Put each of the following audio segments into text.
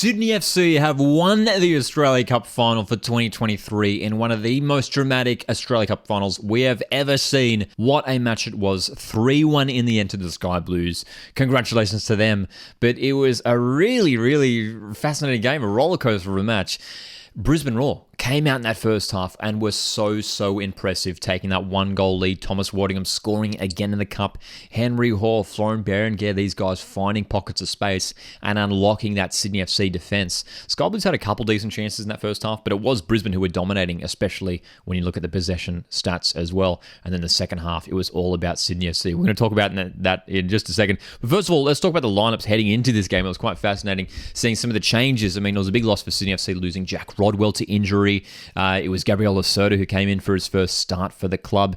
Sydney FC have won the Australia Cup final for 2023 in one of the most dramatic Australia Cup finals we have ever seen. What a match it was. 3-1 in the end to the Sky Blues. Congratulations to them. But it was a really, really fascinating game, a rollercoaster of a match. Brisbane Roar came out in that first half and was so impressive, taking that 1-goal lead. Thomas Waddingham scoring again in the cup. Henry Hall, Florian Berenguer, these guys finding pockets of space and unlocking that Sydney FC defence. Sky Blues had a couple decent chances in that first half, but it was Brisbane who were dominating, especially when you look at the possession stats as well. And then the second half, it was all about Sydney FC. We're going to talk about that in just a second. But first of all, let's talk about the lineups heading into this game. It was quite fascinating seeing some of the changes. I mean, it was a big loss for Sydney FC losing Jack Rodwell to injury. It was Gabriel Lacerda who came in for his first start for the club.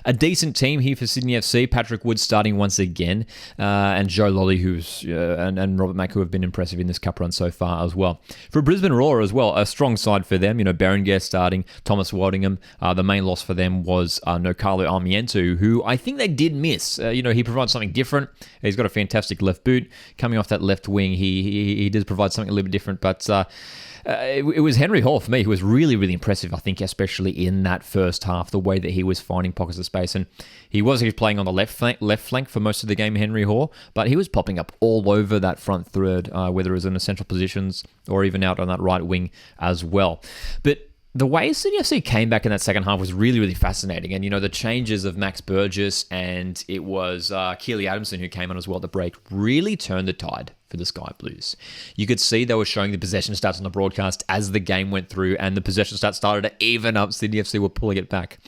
A decent team here for Sydney FC. Patrick Wood starting once again, and Joe Lolly, and Robert Mack, who have been impressive in this cup run so far as well. For Brisbane Roar as well, a strong side for them. Berenguer starting, Thomas Waddingham. The main loss for them was Nokalo Armiento, who I think they did miss. He provides something different. He's got a fantastic left boot. Coming off that left wing, he does provide something a little bit different, but it was Henry Hall for me who was really, really impressive, I think, especially in that first half, the way that he was finding pockets of space. And he was playing on the left flank for most of the game, Henry Hall, but he was popping up all over that front third, whether it was in the central positions or even out on that right wing as well. But the way Sydney FC came back in that second half was really, really fascinating. And, the changes of Max Burgess and it was Keely Adamson who came on as well at the break really turned the tide for the Sky Blues. You could see they were showing the possession stats on the broadcast as the game went through, and the possession stats started to even up. Sydney FC were pulling it back.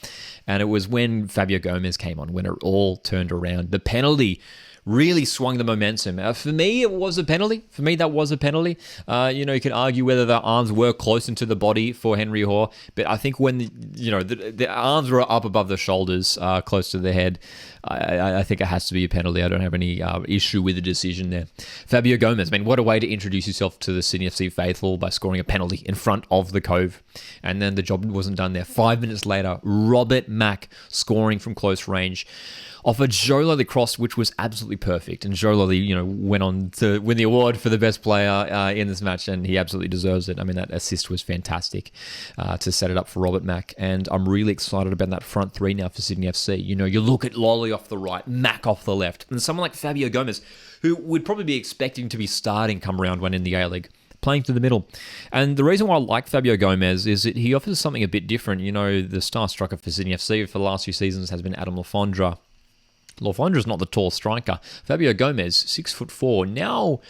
And it was when Fabio Gomez came on, when it all turned around. The penalty really swung the momentum. For me, it was a penalty. For me, that was a penalty. You could argue whether the arms were close into the body for Henry Hall, but I think when the arms were up above the shoulders, close to the head, I think it has to be a penalty. I don't have any issue with the decision there. Fabio Gomez, what a way to introduce yourself to the Sydney FC faithful by scoring a penalty in front of the Cove. And then the job wasn't done there. 5 minutes later, Robert Mack scoring from close range off a Joe Lolly cross, which was absolutely perfect. And Joe Lolly, went on to win the award for the best player in this match, and he absolutely deserves it. I mean, that assist was fantastic to set it up for Robert Mack. And I'm really excited about that front three now for Sydney FC. You look at Lolly off the right, Mack off the left, and someone like Fabio Gomez, who would probably be expecting to be starting come round one in the A-League, playing through the middle. And the reason why I like Fabio Gomez is that he offers something a bit different. The star striker for Sydney FC for the last few seasons has been Adam Lafondra. Lafondra's not the tall striker. Fabio Gomez, 6'4", now,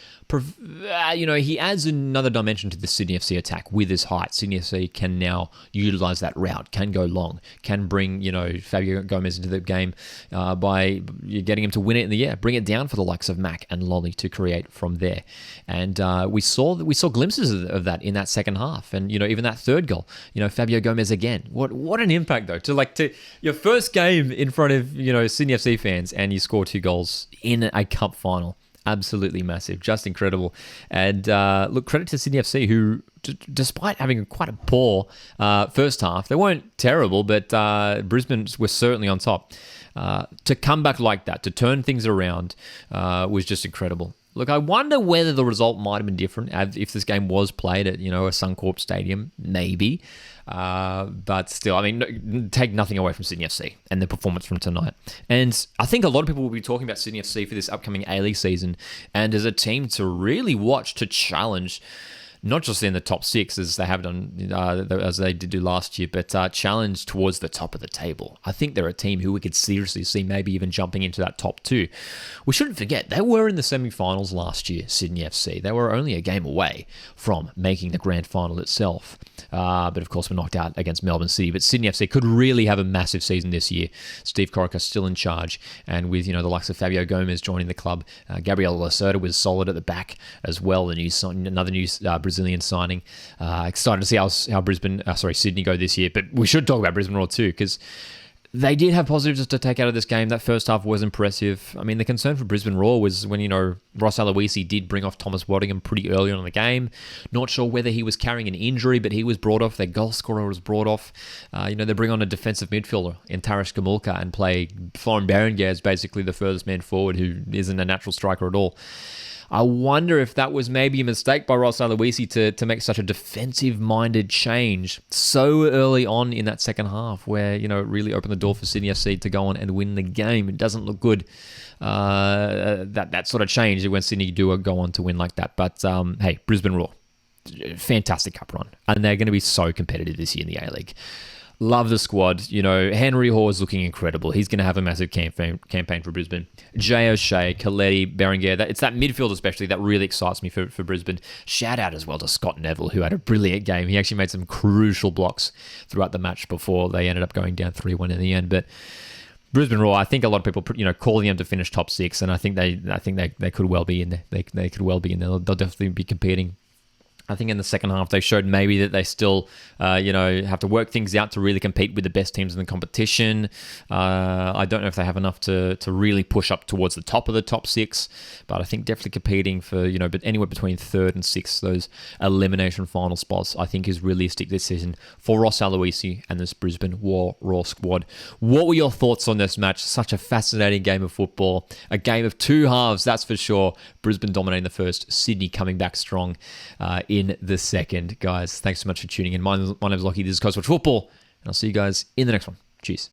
he adds another dimension to the Sydney FC attack with his height. Sydney FC can now utilise that route, can go long, can bring, Fabio Gomez into the game by getting him to win it in the air, bring it down for the likes of Mack and Lolly to create from there. And we saw glimpses of that in that second half. And, even that third goal, Fabio Gomez again. What an impact, though, to your first game in front of, Sydney FC fans, and you score 2 goals in a cup final. Absolutely massive, just incredible. And look, credit to Sydney FC, who, despite having quite a poor first half, they weren't terrible, but Brisbane was certainly on top. To come back like that, to turn things around, was just incredible. Look, I wonder whether the result might have been different if this game was played at, a Suncorp stadium, maybe. But still, take nothing away from Sydney FC and the performance from tonight. And I think a lot of people will be talking about Sydney FC for this upcoming A-League season and as a team to really watch, to challenge, not just in the top 6 as they have done, as they did do last year, but challenge towards the top of the table. I think they're a team who we could seriously see maybe even jumping into that top 2. We shouldn't forget, they were in the semi-finals last year, Sydney FC. They were only a game away from making the grand final itself. But of course, were knocked out against Melbourne City. But Sydney FC could really have a massive season this year. Steve Corica still in charge, and with the likes of Fabio Gomez joining the club, Gabriel Lacerda was solid at the back as well. Another new Brazilian signing. Excited to see how Sydney go this year. But we should talk about Brisbane Roar too, because they did have positives to take out of this game. That first half was impressive. The concern for Brisbane Roar was when, Ross Aloisi did bring off Thomas Waddingham pretty early on in the game. Not sure whether he was carrying an injury, but he was brought off. Their goal scorer was brought off. They bring on a defensive midfielder in Tarish Gamulka and play Florian Berenguer as basically the furthest man forward, who isn't a natural striker at all. I wonder if that was maybe a mistake by Ross Aloisi to make such a defensive-minded change so early on in that second half where, it really opened the door for Sydney FC to go on and win the game. It doesn't look good, that sort of change when Sydney do go on to win like that. But, hey, Brisbane Roar, fantastic cup run. And they're going to be so competitive this year in the A-League. Love the squad. Henry Hall is looking incredible. He's going to have a massive campaign for Brisbane. Jay O'Shea, Coletti, Berenguer. It's that midfield especially that really excites me for Brisbane. Shout out as well to Scott Neville, who had a brilliant game. He actually made some crucial blocks throughout the match before they ended up going down 3-1 in the end. But Brisbane Roar, I think a lot of people, calling them to finish top 6, and I think they could well be in there. They could well be in there. They'll definitely be competing. I think in the second half, they showed maybe that they still, have to work things out to really compete with the best teams in the competition. I don't know if they have enough to really push up towards the top of the top 6, but I think definitely competing for, but anywhere between 3rd and 6th, those elimination final spots, I think is realistic this season for Ross Aloisi and this Brisbane Roar squad. What were your thoughts on this match? Such a fascinating game of football. A game of 2 halves, that's for sure. Brisbane dominating the first, Sydney coming back strong in the second. Guys, thanks so much for tuning in. My name's Lockie. This is Coast Watch Football, and I'll see you guys in the next one. Cheers.